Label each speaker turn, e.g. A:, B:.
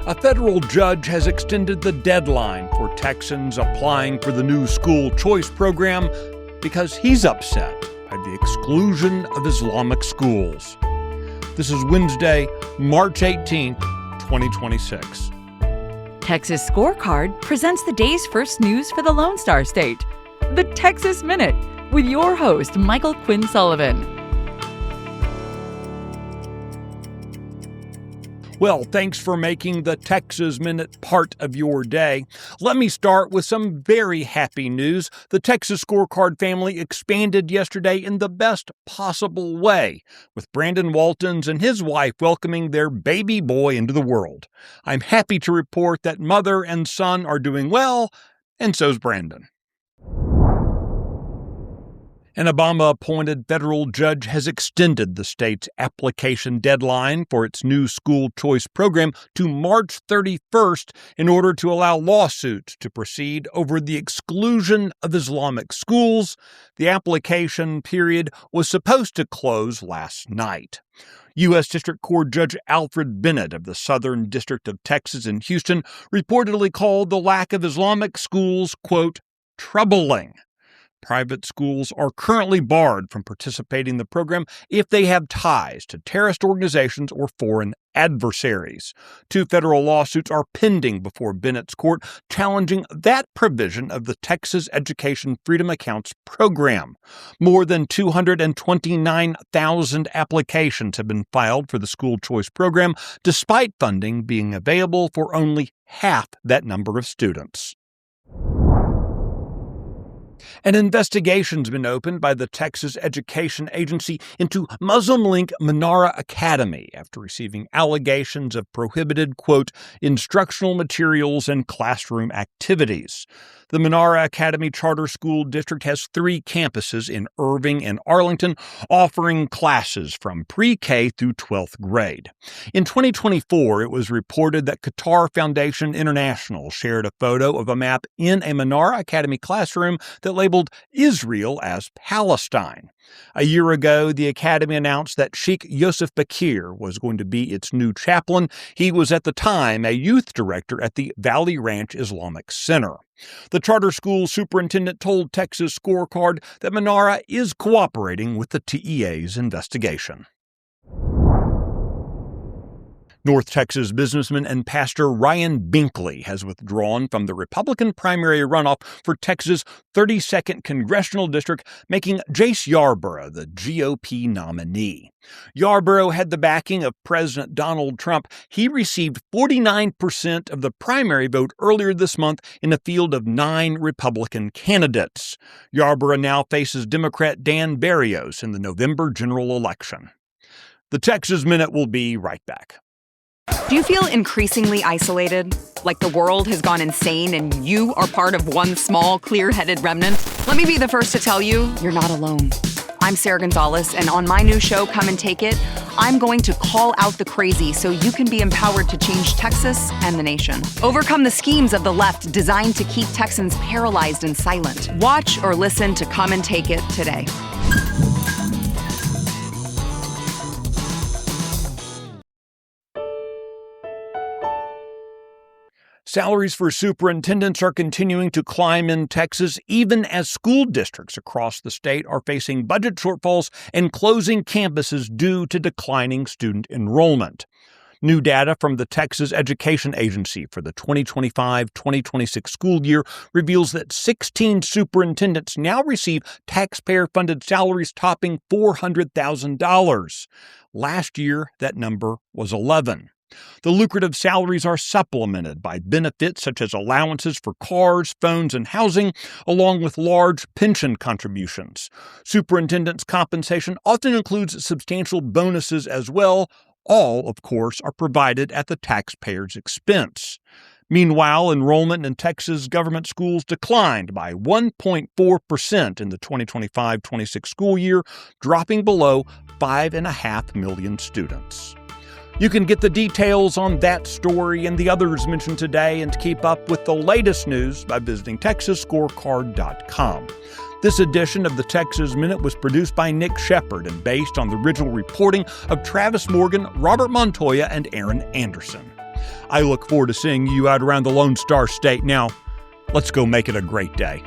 A: A federal judge has extended the deadline for Texans applying for the new school choice program because he's upset by the exclusion of Islamic schools. This is Wednesday, March 18th, 2026.
B: Texas Scorecard presents the day's first news for the Lone Star State. The Texas Minute, with your host, Michael Quinn Sullivan.
A: Well, thanks for making the Texas Minute part of your day. Let me start with some very happy news. The Texas Scorecard family expanded yesterday in the best possible way, with Brandon Waltens and his wife welcoming their baby boy into the world. I'm happy to report that mother and son are doing well, and so's Brandon. An Obama-appointed federal judge has extended the state's application deadline for its new school choice program to March 31st in order to allow lawsuits to proceed over the exclusion of Islamic schools. The application period was supposed to close last night. U.S. District Court Judge Alfred Bennett of the Southern District of Texas in Houston reportedly called the lack of Islamic schools, quote, troubling. Private schools are currently barred from participating in the program if they have ties to terrorist organizations or foreign adversaries. 2 federal lawsuits are pending before Bennett's court challenging that provision of the Texas Education Freedom Accounts program. More than 229,000 applications have been filed for the school choice program, despite funding being available for only half that number of students. An investigation's been opened by the Texas Education Agency into Muslim-linked Menara Academy after receiving allegations of prohibited, quote, instructional materials and classroom activities. The Menara Academy Charter School District has 3 campuses in Irving and Arlington, offering classes from pre-K through 12th grade. In 2024, it was reported that Qatar Foundation International shared a photo of a map in a Menara Academy classroom that labeled Israel as Palestine. A year ago, the Academy announced that Sheikh Yosef Bakir was going to be its new chaplain. He was at the time a youth director at the Valley Ranch Islamic Center. The charter school superintendent told Texas Scorecard that Menara is cooperating with the TEA's investigation. North Texas businessman and pastor Ryan Binkley has withdrawn from the Republican primary runoff for Texas' 32nd Congressional District, making Jace Yarborough the GOP nominee. Yarborough had the backing of President Donald Trump. He received 49% of the primary vote earlier this month in a field of 9 Republican candidates. Yarborough now faces Democrat Dan Barrios in the November general election. The Texas Minute will be right back.
C: Do you feel increasingly isolated? Like the world has gone insane and you are part of one small, clear-headed remnant? Let me be the first to tell you, you're not alone. I'm Sarah Gonzalez, and on my new show, Come and Take It, I'm going to call out the crazy so you can be empowered to change Texas and the nation. Overcome the schemes of the left designed to keep Texans paralyzed and silent. Watch or listen to Come and Take It today.
A: Salaries for superintendents are continuing to climb in Texas, even as school districts across the state are facing budget shortfalls and closing campuses due to declining student enrollment. New data from the Texas Education Agency for the 2025-2026 school year reveals that 16 superintendents now receive taxpayer-funded salaries topping $400,000. Last year, that number was 11. The lucrative salaries are supplemented by benefits such as allowances for cars, phones, and housing, along with large pension contributions. Superintendents' compensation often includes substantial bonuses as well. All, of course, are provided at the taxpayer's expense. Meanwhile, enrollment in Texas government schools declined by 1.4% in the 2025-26 school year, dropping below 5.5 million students. You can get the details on that story and the others mentioned today and keep up with the latest news by visiting TexasScorecard.com. This edition of the Texas Minute was produced by Nick Shepard and based on the original reporting of Travis Morgan, Robert Montoya, and Aaron Anderson. I look forward to seeing you out around the Lone Star State. Now, let's go make it a great day.